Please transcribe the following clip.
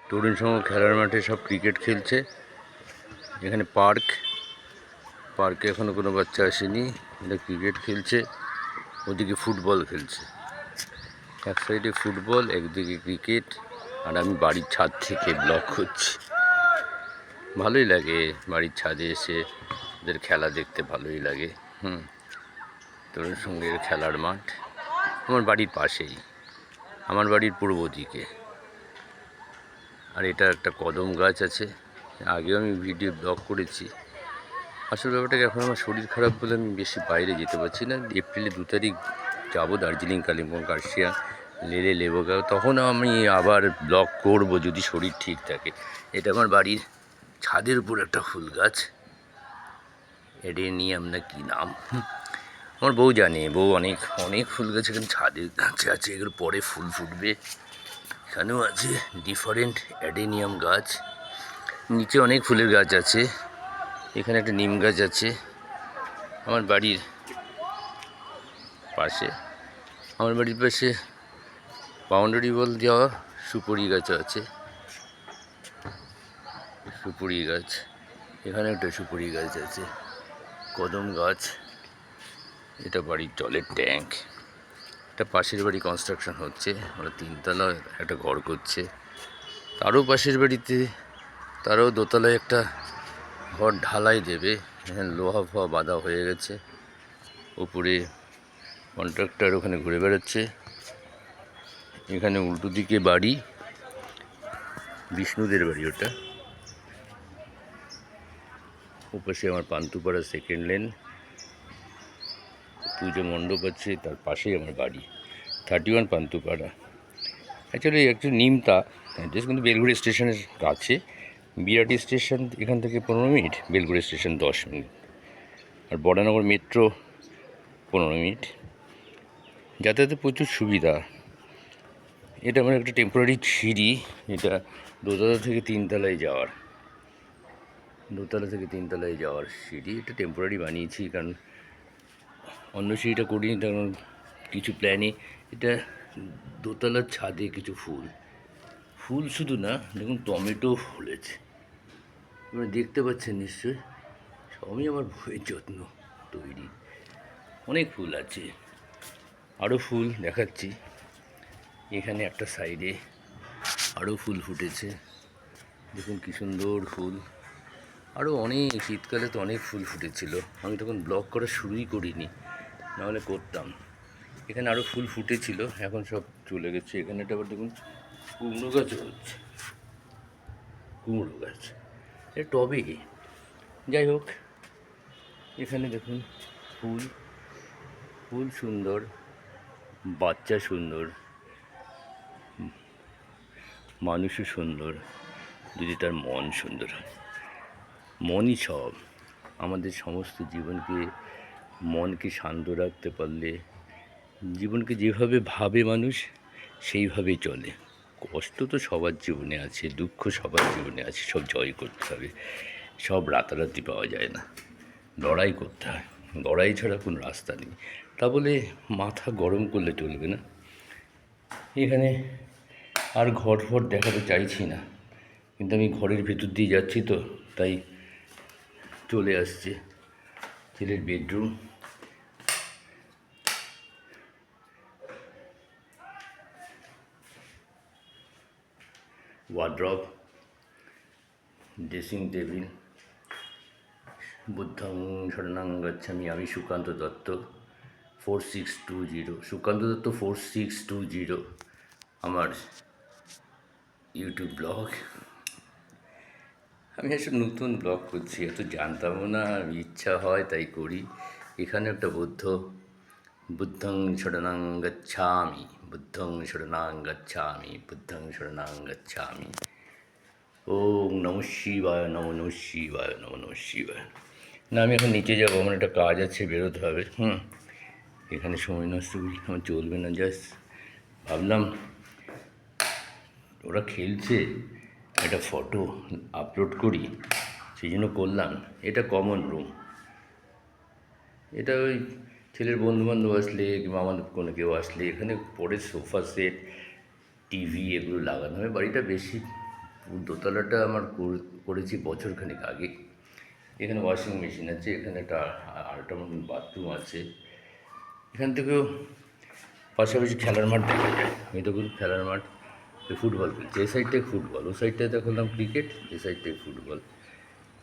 তরুণ সংঘ খেলার মাঠে সব ক্রিকেট খেলছে। এখানে পার্কে এখনো কোনো বাচ্চা আসেনি। এটা ক্রিকেট খেলছে, ওদিকে ফুটবল খেলছে। এক সাইডে ফুটবল, একদিকে ক্রিকেট। আর আমি বাড়ির ছাদ থেকে ব্লগ করছি। ভালোই লাগে বাড়ির ছাদে এসে ওদের খেলা দেখতে, ভালোই লাগে। তরুণ সংঘের খেলার মাঠ আমার বাড়ির পাশেই, আমার বাড়ির পূর্ব দিকে। আর এটা একটা কদম গাছ আছে, আগেও আমি ভিডিও ব্লগ করেছি। আসল ব্যাপারটাকে এখন আমার শরীর খারাপ বলে আমি বেশি বাইরে যেতে পারছি না। এপ্রিলে 2 তারিখ যাবো দার্জিলিং, কালিম্পং, কার্শিয়াং, লেলে, লেবুগাঁও। তখন আমি আবার ব্লগ করব যদি শরীর ঠিক থাকে। এটা আমার বাড়ির ছাদের উপর একটা ফুল গাছ, এডেনিয়াম না কি নাম, আমার বউ জানে। বউ অনেক অনেক ফুল গাছ এখানে ছাদের গাছে আছে, এগুলো পরে ফুল ফুটবে। এখানেও আছে ডিফারেন্ট অ্যাডেনিয়াম গাছ, নিচে অনেক ফুলের গাছ আছে। এখানে একটা নিম গাছ আছে আমার বাড়ির পাশে। বাউন্ডারি ওয়াল দেওয়া সুপুরি গাছ আছে, সুপুরি গাছ। এখানে একটা সুপুরি গাছ আছে, কদম গাছ। এটা বাড়ির জলের ট্যাঙ্ক। এটা পাশের বাড়ি কনস্ট্রাকশন হচ্ছে, ওরা 3 তলা একটা ঘর করছে। তারও পাশের বাড়িতে তারাও দোতলায় একটা ঘর ঢালাই দেবে। এখানে লোহা ফোয়া বাঁধা হয়ে গেছে। উপরে কন্ট্রাক্টর ওখানে ঘুরে বেড়াচ্ছে। এখানে উল্টো দিকে বাড়ি, বিষ্ণুদের বাড়ি ওটা। ওপাশে আমার পান্তুপাড়া সেকেন্ড লেন, পুজো মণ্ডপ আছে, তার পাশেই আমার বাড়ি 31 পান্তুপাড়া। অ্যাকচুয়ালি একটু নিমতা অ্যাড্রেস, কিন্তু বেলগুড়ি স্টেশনের কাছে। বিরাটি স্টেশন এখান থেকে 15 মিনিট, বেলগুড়ি স্টেশন 10 মিনিট, আর বড়ানগর মেট্রো 15 মিনিট। যাতায়াতে প্রচুর সুবিধা। এটা আমার একটা টেম্পোরারি সিঁড়ি, এটা দোতলা থেকে 3 তলায় যাওয়ার, সিঁড়ি। এটা টেম্পোরারি বানিয়েছি, কারণ অন্য সিঁড়িটা করিনি, কারণ কিছু প্ল্যানে। এটা দোতলার ছাদে কিছু ফুল শুধু না, দেখুন টমেটো ফুলেছে, আপনারা দেখতে পাচ্ছেন নিশ্চয়ই। সবই আমার বইয়ের যত্ন তৈরি, অনেক ফুল আছে। আরও ফুল দেখাচ্ছি। এখানে একটা সাইডে আরও ফুল ফুটেছে, দেখুন কী সুন্দর ফুল। আরও অনেক, শীতকালে তো অনেক ফুল ফুটেছিল, আমি তখন ব্লগ করা শুরুই করিনি, নাহলে করতাম। এখানে আরও ফুল ফুটেছিল, এখন সব চলে গেছে। এখানে একটা আবার দেখুন কুমড়ো গাছও হচ্ছে, কুমড়ো গাছ এটা টবে। যাই হোক, এখানে দেখুন ফুল সুন্দর, বাচ্চা সুন্দর, মানুষও সুন্দর, যদি তার মন সুন্দর হয়। মনই সব। আমাদের সমস্ত জীবনকে, মনকে শান্ত রাখতে পারলে, জীবনকে যেভাবে ভাবে মানুষ সেইভাবেই চলে। কষ্ট তো সবার জীবনে আছে, দুঃখ সবার জীবনে আছে, সব জয় করতে হবে। সব রাতারাতি পাওয়া যায় না, লড়াই করতে হয়। লড়াই ছাড়া কোনো রাস্তা নেই। তা বলে মাথা গরম করলে চলবে না। এখানে আর ঘর দেখাতে চাইছি না, কিন্তু আমি ঘরের ভেতর দিয়ে যাচ্ছি তো, তাই চলে আসছে ছেলের বেডরুম। Wardrobe, dressing table. বুদ্ধং শরণং গচ্ছামি। আমি সুকান্ত দত্ত, 4620, সুকান্ত দত্ত 4620 আমার ইউটিউব ব্লগ। আমি এসব নতুন ব্লগ করছি, এত জানতামও না, ইচ্ছা হয় তাই করি। এখানে একটা বুদ্ধং শরণং গচ্ছামি, বুদ্ধং শরণং গচ্ছামি, বুদ্ধং শরণং গচ্ছামি। ওম নমঃ শিবায়, নমঃ শিবায়, নমঃ শিবায়। না, আমি এখন নিচে যাবো, আমার একটা কাজ আছে, বেরোতে হবে। এখানে সময় নষ্ট করি, আমার চলবে না। জাস্ট ভাবলাম ওরা খেলছে, একটা ফটো আপলোড করি, সেই জন্য করলাম। এটা কমন রুম, এটা ওই ছেলের বন্ধুবান্ধব আসলে কিংবা আমাদের কোনো কেউ আসলে এখানে পরে সোফা সেট, টিভি এগুলো লাগানো হয়। বাড়িটা বেশি দোতলাটা আমার করেছি বছরখানেক আগে। এখানে ওয়াশিং মেশিন আছে, এখানে একটা আরেকটা মতন বাথরুম আছে। এখান থেকেও পাশাপাশি খেলার মাঠ দেখা যায়। এই দেখুন খেলার মাঠ, ফুটবল খেলছে, এই সাইডটায় ফুটবল, ও সাইডটায় দেখলাম ক্রিকেট, এই সাইডটায় ফুটবল।